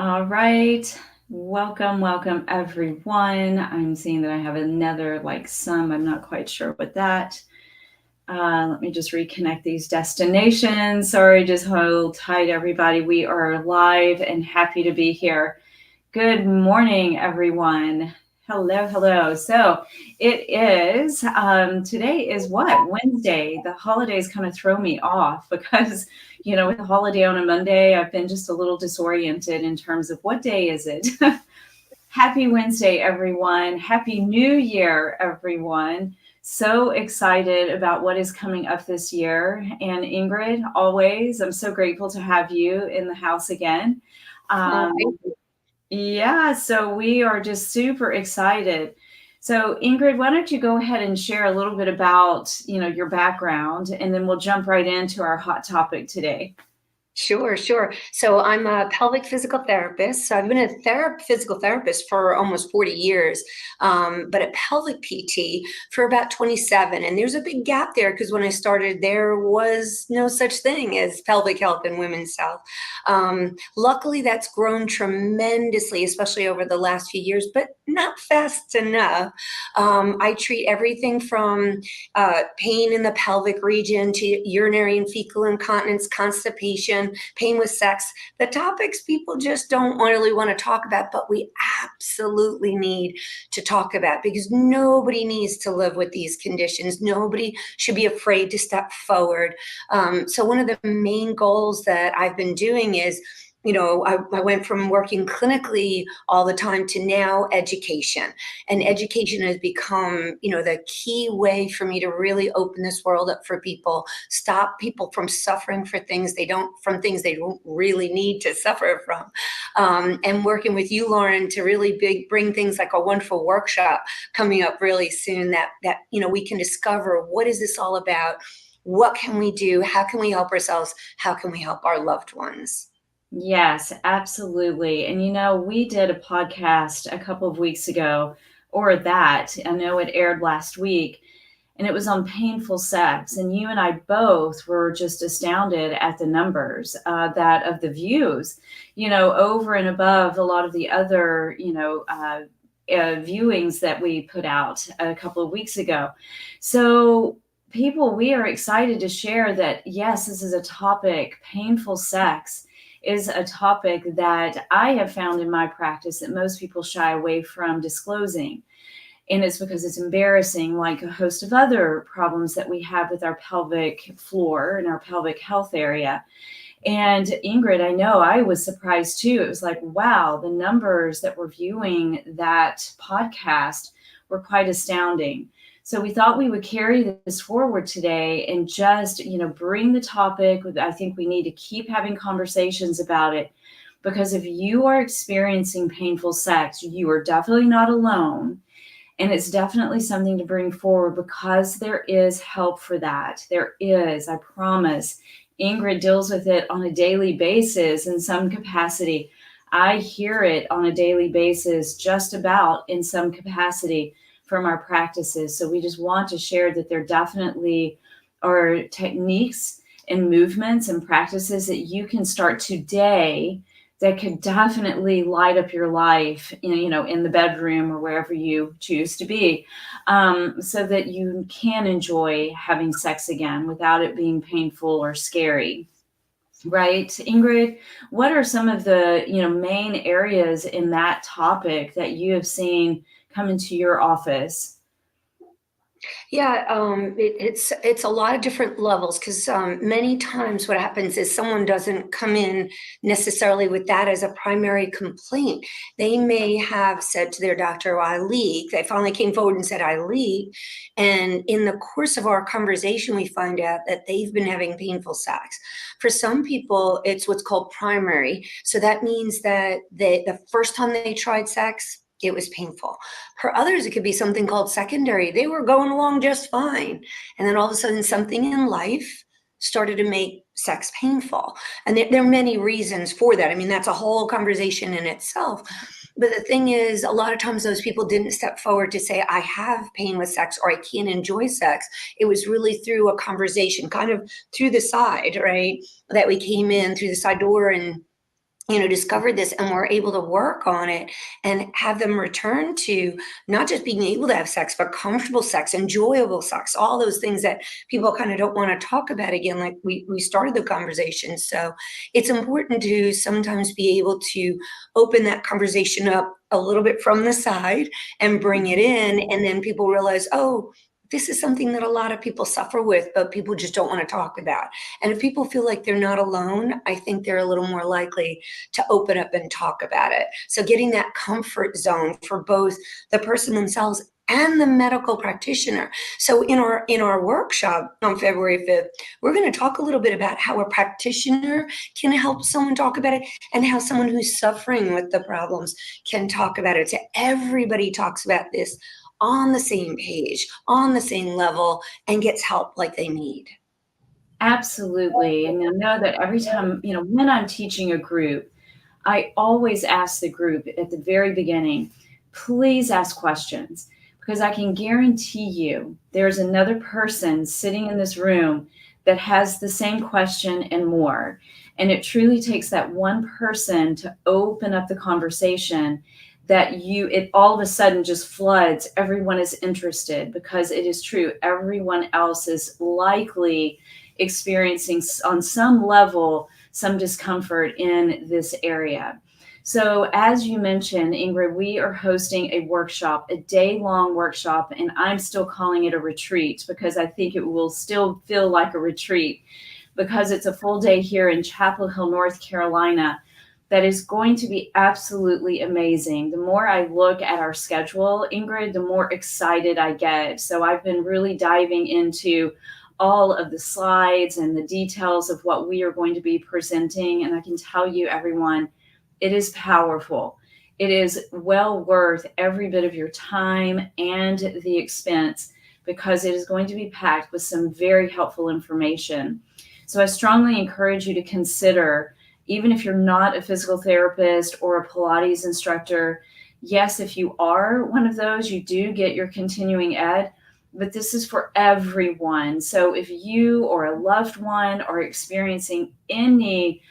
All right. Welcome everyone. I'm seeing that I have another sum. I'm not quite sure what that. Let me just reconnect these destinations. Sorry, just hold tight, everybody. We are live and happy to be here. Good morning, everyone. Hello. So it is, today is what? Wednesday. The holidays kind of throw me off because, with the holiday on a Monday, I've been just a little disoriented in terms of what day is it? Happy Wednesday, everyone. Happy New Year, everyone. So excited about what is coming up this year. And Ingrid, always, I'm so grateful to have you in the house again. Thank Um, you. yeah, so we are just super excited. So Ingrid, why don't you go ahead and share a little bit about, your background, and then we'll jump right into our hot topic today. Sure. So I'm a pelvic physical therapist. So I've been a physical therapist for almost 40 years, but a pelvic PT for about 27. And there's a big gap there because when I started, there was no such thing as pelvic health and women's health. Luckily, that's grown tremendously, especially over the last few years, but not fast enough. I treat everything from pain in the pelvic region to urinary and fecal incontinence, constipation, pain with sex, the topics people just don't really want to talk about, but we absolutely need to talk about because nobody needs to live with these conditions. Nobody should be afraid to step forward. So one of the main goals that I've been doing is I went from working clinically all the time to now education. And education has become, the key way for me to really open this world up for people, stop people from suffering from things they don't really need to suffer from. And working with you, Lauren, to really bring things like a wonderful workshop coming up really soon that we can discover what is this all about? What can we do? How can we help ourselves? How can we help our loved ones? Yes, absolutely. And we did a podcast a couple of weeks ago, or that, I know it aired last week, and it was on painful sex. And you and I both were just astounded at the numbers that of the views, over and above a lot of the other, viewings that we put out a couple of weeks ago. So, people, we are excited to share that, yes, this is a topic, painful sex is a topic that I have found in my practice that most people shy away from disclosing. And it's because it's embarrassing, like a host of other problems that we have with our pelvic floor and our pelvic health area. And Ingrid, I know I was surprised too. It was like, wow, the numbers that were viewing that podcast were quite astounding. So we thought we would carry this forward today and just, bring the topic. I think we need to keep having conversations about it because if you are experiencing painful sex, you are definitely not alone. And it's definitely something to bring forward because there is help for that. There is, I promise. Ingrid deals with it on a daily basis in some capacity. I hear it on a daily basis, just about in some capacity from our practices. So we just want to share that there definitely are techniques and movements and practices that you can start today that could definitely light up your life, in the bedroom or wherever you choose to be, so that you can enjoy having sex again without it being painful or scary. Right, Ingrid? What are some of the main areas in that topic that you have seen come into your office? Yeah, it's a lot of different levels because many times what happens is someone doesn't come in necessarily with that as a primary complaint. They may have said to their doctor, "Well, I leak." They finally came forward and said, "I leak," and in the course of our conversation, we find out that they've been having painful sex. For some people, it's what's called primary. So that means that the first time they tried sex, it was painful. For others, it could be something called secondary. They were going along just fine. And then all of a sudden, something in life started to make sex painful. And there are many reasons for that. I mean, that's a whole conversation in itself. But the thing is, a lot of times those people didn't step forward to say, "I have pain with sex," or "I can't enjoy sex." It was really through a conversation, kind of through the side, right? That we came in through the side door and discovered this and were able to work on it and have them return to not just being able to have sex, but comfortable sex, enjoyable sex, all those things that people kind of don't want to talk about again, like we started the conversation. So it's important to sometimes be able to open that conversation up a little bit from the side and bring it in. And then people realize, oh, this is something that a lot of people suffer with, but people just don't want to talk about. And if people feel like they're not alone, I think they're a little more likely to open up and talk about it. So getting that comfort zone for both the person themselves and the medical practitioner. So in our workshop on February 5th, we're going to talk a little bit about how a practitioner can help someone talk about it and how someone who's suffering with the problems can talk about it. So everybody talks about this on the same page, on the same level, and gets help like they need. Absolutely. And I know that every time, when I'm teaching a group, I always ask the group at the very beginning, please ask questions, because I can guarantee you there's another person sitting in this room that has the same question and more. And it truly takes that one person to open up the conversation that it all of a sudden just floods. Everyone is interested, because it is true. Everyone else is likely experiencing on some level some discomfort in this area. So, as you mentioned, Ingrid, we are hosting a workshop, a day-long workshop, and I'm still calling it a retreat because I think it will still feel like a retreat, because it's a full day here in Chapel Hill, North Carolina, that is going to be absolutely amazing. The more I look at our schedule, Ingrid, the more excited I get. So I've been really diving into all of the slides and the details of what we are going to be presenting. And I can tell you, everyone, it is powerful. It is well worth every bit of your time and the expense, because it is going to be packed with some very helpful information. So I strongly encourage you to consider, even if you're not a physical therapist or a Pilates instructor. Yes, if you are one of those, you do get your continuing ed, but this is for everyone. So if you or a loved one are experiencing any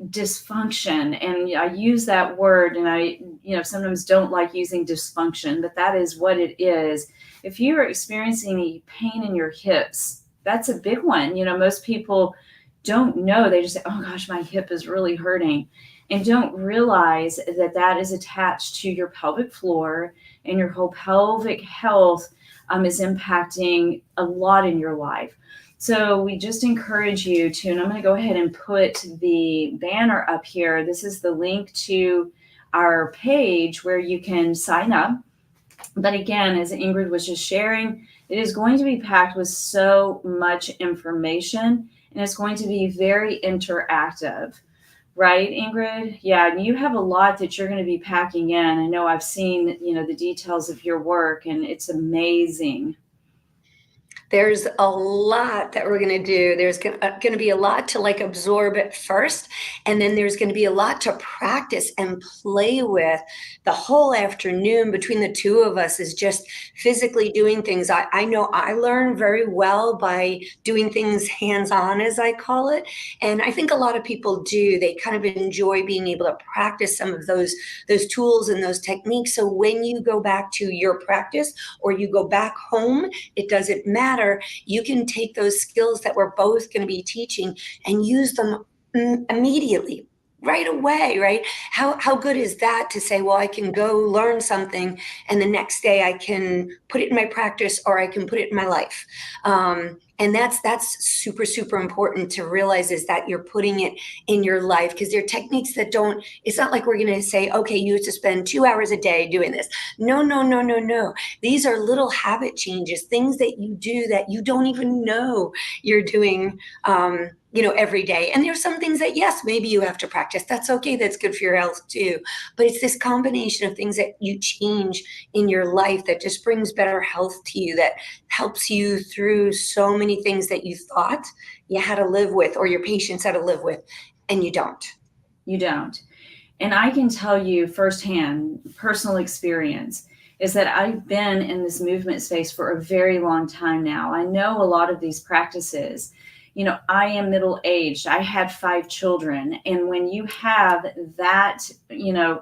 dysfunction, and I use that word, and I sometimes don't like using dysfunction, but that is what it is. If you are experiencing any pain in your hips, that's a big one. Most people don't know. They just say, oh gosh, my hip is really hurting, and don't realize that that is attached to your pelvic floor, and your whole pelvic health is impacting a lot in your life. So we just encourage you to, and I'm going to go ahead and put the banner up here. This is the link to our page where you can sign up. But again, as Ingrid was just sharing, it is going to be packed with so much information, and it's going to be very interactive. Right, Ingrid? Yeah, and you have a lot that you're going to be packing in. I know I've seen, the details of your work, and it's amazing. There's a lot that we're going to do. There's going to be a lot to absorb at first, and then there's going to be a lot to practice and play with. The whole afternoon between the two of us is just physically doing things. I know I learn very well by doing things hands-on, as I call it, and I think a lot of people do. They kind of enjoy being able to practice some of those tools and those techniques. So when you go back to your practice or you go back home, it doesn't matter. You can take those skills that we're both going to be teaching and use them immediately, right away, right? How good is that to say, well, I can go learn something and the next day I can put it in my practice or I can put it in my life. And that's super, super important to realize, is that you're putting it in your life, because there are techniques that don't, it's not like we're going to say, okay, you have to spend 2 hours a day doing this. No, no, no, no, no. These are little habit changes, things that you do that you don't even know you're doing, every day. And there's some things that, yes, maybe you have to practice. That's okay. That's good for your health too. But it's this combination of things that you change in your life that just brings better health to you, that helps you through so many things that you thought you had to live with, or your patients had to live with, and you don't. You don't. And I can tell you firsthand, personal experience, is that I've been in this movement space for a very long time now. I know a lot of these practices. I am middle aged. I had 5 children. And when you have that,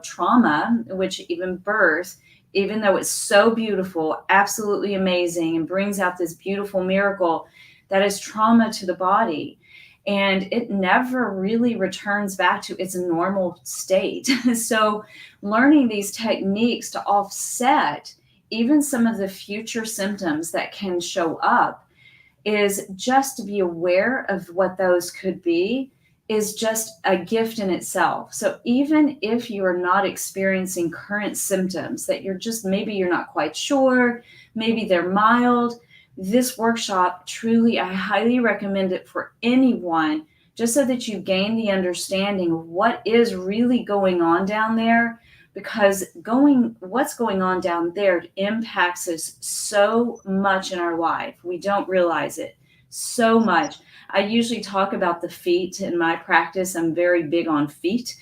trauma, which even birth, even though it's so beautiful, absolutely amazing, and brings out this beautiful miracle, that is trauma to the body. And it never really returns back to its normal state. So, learning these techniques to offset even some of the future symptoms that can show up is just to be aware of what those could be is just a gift in itself. So even if you are not experiencing current symptoms that maybe you're not quite sure, maybe they're mild, this workshop truly, I highly recommend it for anyone, just so that you gain the understanding of what is really going on down there, because what's going on down there impacts us so much in our life. We don't realize it so much. I usually talk about the feet in my practice. I'm very big on feet.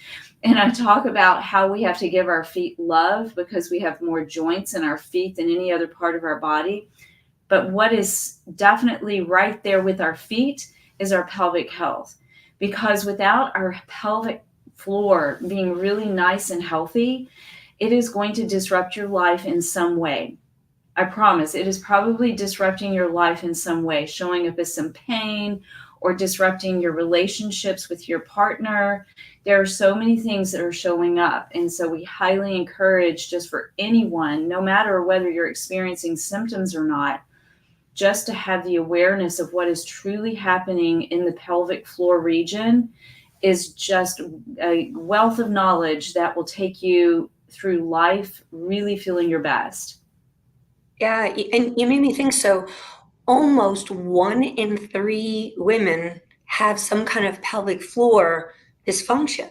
And I talk about how we have to give our feet love because we have more joints in our feet than any other part of our body. But what is definitely right there with our feet is our pelvic health. Because without our pelvic floor being really nice and healthy, it is going to disrupt your life in some way. I promise it is probably disrupting your life in some way, showing up as some pain or disrupting your relationships with your partner. There are so many things that are showing up. And so we highly encourage, just for anyone, no matter whether you're experiencing symptoms or not, just to have the awareness of what is truly happening in the pelvic floor region is just a wealth of knowledge that will take you through life really feeling your best. Yeah, and you made me think. So almost 1 in 3 women have some kind of pelvic floor dysfunction.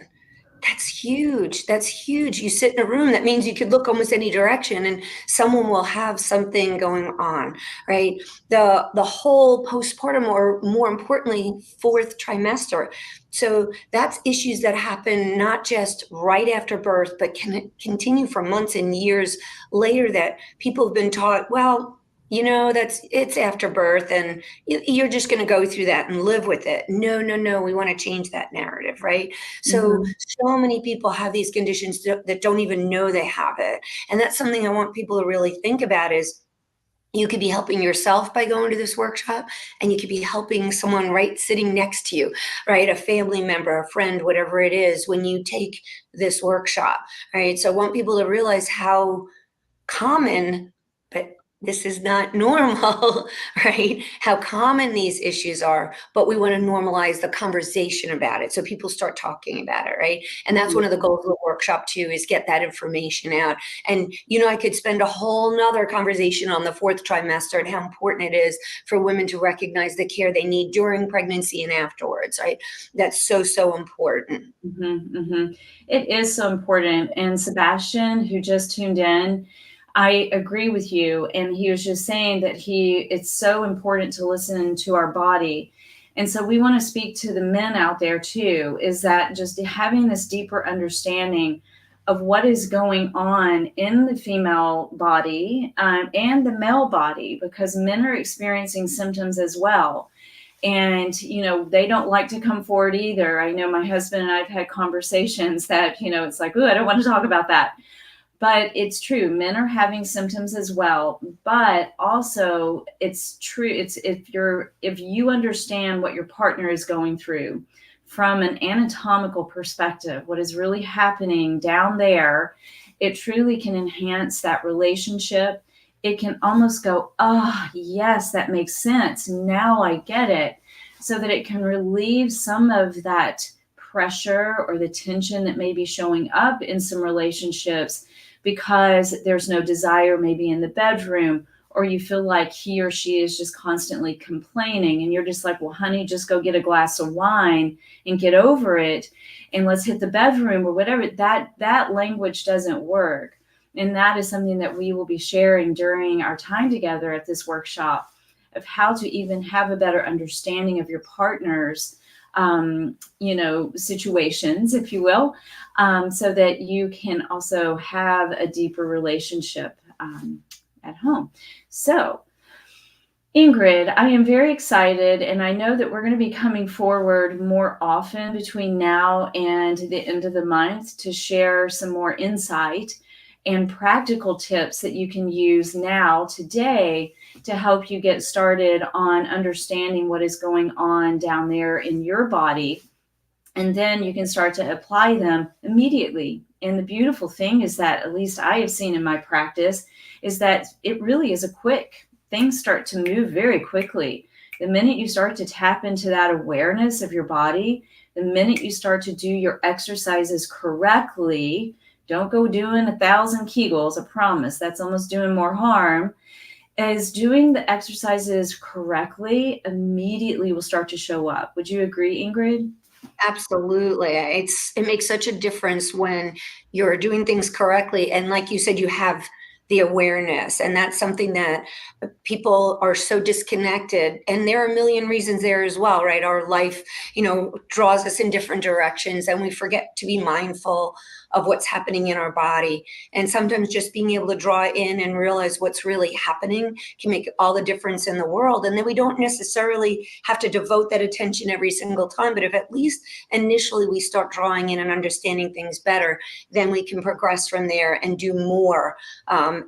That's huge. That's huge. You sit in a room, that means you could look almost any direction and someone will have something going on, right? The whole postpartum, or more importantly, fourth trimester. So that's issues that happen not just right after birth, but can continue for months and years later, that people have been taught, well, it's after birth and you're just going to go through that and live with it. No, no, no. We want to change that narrative, right? So, Mhm. so many people have these conditions that don't even know they have it. And that's something I want people to really think about is, you could be helping yourself by going to this workshop, and you could be helping someone right sitting next to you, right? A family member, a friend, whatever it is, when you take this workshop, right? So I want people to realize how common, but this is not normal, right? How common these issues are, but we want to normalize the conversation about it so people start talking about it, right? And that's one of the goals of the workshop too, is get that information out. And I could spend a whole nother conversation on the fourth trimester and how important it is for women to recognize the care they need during pregnancy and afterwards, right? That's so, so important. Mhm, mhm. It is so important. And Sebastian, who just tuned in, I agree with you. And he was just saying that it's so important to listen to our body. And so we want to speak to the men out there too, is that just having this deeper understanding of what is going on in the female body, and the male body, because men are experiencing symptoms as well. And they don't like to come forward either. I know my husband and I've had conversations that it's like, oh, I don't want to talk about that. But it's true, men are having symptoms as well. But also it's true, it's if you understand what your partner is going through from an anatomical perspective, what is really happening down there, it truly can enhance that relationship. It can almost go, oh, yes, that makes sense. Now I get it. So that it can relieve some of that pressure or the tension that may be showing up in some relationships because there's no desire maybe in the bedroom, or you feel like he or she is just constantly complaining and you're just like, well, honey, just go get a glass of wine and get over it and let's hit the bedroom or whatever. That language doesn't work. And that is something that we will be sharing during our time together at this workshop, of how to even have a better understanding of your partner's situations, if you will, so that you can also have a deeper relationship at home. So Ingrid, I am very excited, and I know that we're going to be coming forward more often between now and the end of the month to share some more insight and practical tips that you can use now, today, to help you get started on understanding what is going on down there in your body. And then you can start to apply them immediately. And the beautiful thing is that, at least I have seen in my practice, is that it really is a quick, things start to move very quickly. The minute you start to tap into that awareness of your body, the minute you start to do your exercises correctly, don't go doing 1,000 Kegels, I promise. That's almost doing more harm. As doing the exercises correctly immediately will start to show up. Would you agree, Ingrid? Absolutely. It makes such a difference when you're doing things correctly. And like you said, you have the awareness. And that's something that people are so disconnected. And there are a million reasons there as well, right? Our life, draws us in different directions, and we forget to be mindful of what's happening in our body. And sometimes just being able to draw in and realize what's really happening can make all the difference in the world. And then we don't necessarily have to devote that attention every single time, but if at least initially we start drawing in and understanding things better, then we can progress from there and do more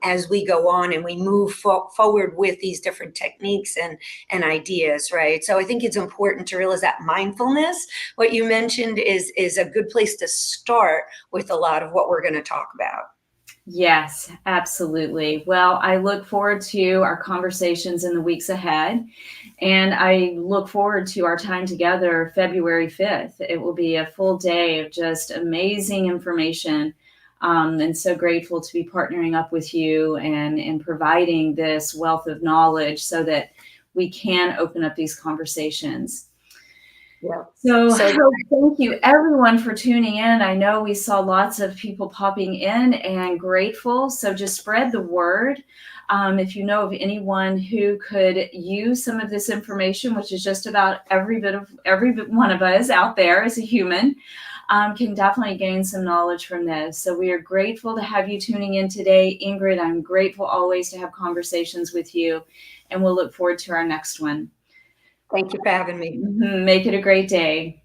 as we go on and we move forward with these different techniques and ideas, right? So I think it's important to realize that mindfulness, what you mentioned, is a good place to start with a lot of what we're going to talk about. Yes, absolutely. Well, I look forward to our conversations in the weeks ahead. And I look forward to our time together February 5th. It will be a full day of just amazing information. And so grateful to be partnering up with you and providing this wealth of knowledge so that we can open up these conversations. Yeah. So So thank you everyone for tuning in. I know we saw lots of people popping in, and grateful. So just spread the word. If you know of anyone who could use some of this information, which is just about every one of us out there as a human, can definitely gain some knowledge from this. So we are grateful to have you tuning in today. Ingrid, I'm grateful always to have conversations with you, and we'll look forward to our next one. thank you for having me. Make it a great day.